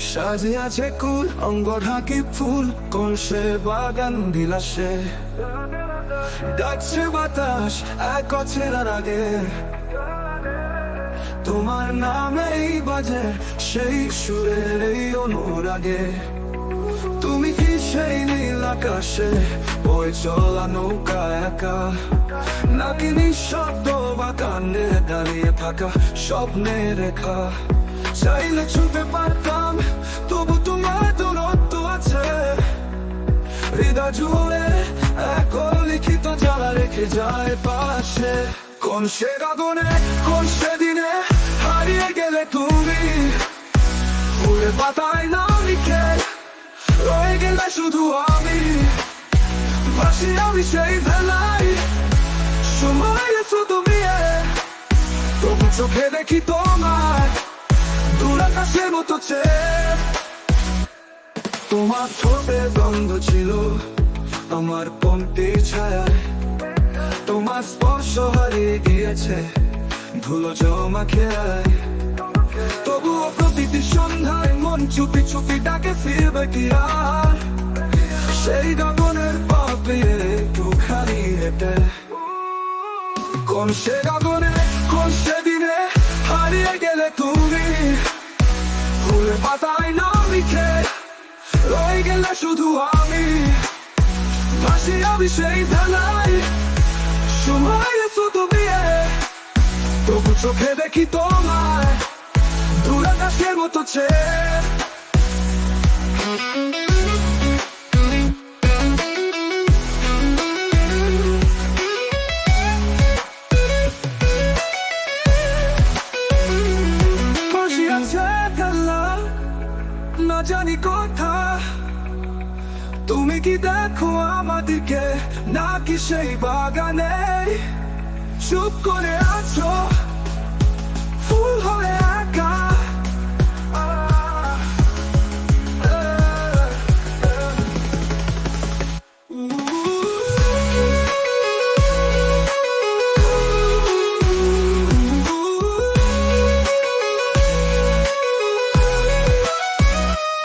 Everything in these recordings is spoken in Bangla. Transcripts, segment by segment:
সাজে আছে কুল অঙ্গ ঢাকি ফুল কোন সে বাগান বিলাসে ডাকছে বাতাস এক অচেনার আগে তোমার নামেই বাজে সেই সুরের এই অনুরাগে তুমি কি সেই নীল আকাশে ওই চলা নৌকা একা নাকি নিঃশব্দ বা কান্নে দাঁড়িয়ে থাকা স্বপ্নের রেখা চাইলে ছুটে পারতাম তবু তোমার দূরত্ব আছে হৃদয় জুড়ে এক লিখিত জ্বালা রেখে যায় পাশে কোন সে গগনে কোন সেদিনে হারিয়ে গেলে তুমি ফুলে পাতায় না লিখে রয়ে গেলে শুধু আমি ভাসি আমি সেই ভেলায় সময় এসো তুমি তবু চোখে দেখি তোমার দূর আকাশের মতো চেয়ে তোমার ঠোঁটে গন্ধ ছিল আমার পঙ্ক্তির ছায়ায় তোমার স্পর্শ হারিয়ে গিয়েছে ধুলো জমা খেয়ায় তবুও প্রতিটি সন্ধ্যায় মন চুপি চুপি ডাকে ফিরবে কি আর সেই গগনের পাপে একটু খালি হেঁটে কোন সে গগনে কোন সেদিনে হারিয়ে গেলে তুমি ফুলে পাতায় না লিখে রয়ে গেলে শুধু আমি ভাসি আমি সেই ভেলায় সময় এসো তুমি তবু চোখে দেখি তোমায় দূর আকাশের মতো চেয়ে না জানি কথা তুমি কি দেখো আমাদেরকে নাকি সেই বাগানে চুপ করে আছো ফুল হয়ে একা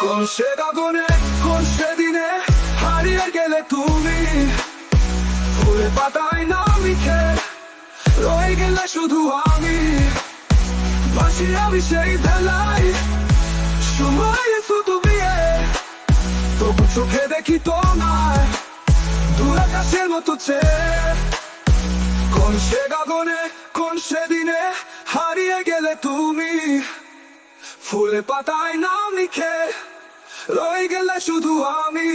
কোন সে গগনে কোন সেদিনে হারিয়ে গেলে তুমি ফুলে পাতায় না লিখে রয়ে গেলে শুধু আমি ভাসি আমি সেই ভেলায় সময় এসো তুমি তবু চোখে দেখি তোমায় দূর আকাশের মতো চেয়ে কোন সে গগনে কোন সেদিনে হারিয়ে গেলে তুমি ফুলে পাতায় নাম লিখে রয়ে গেলে শুধু আমি।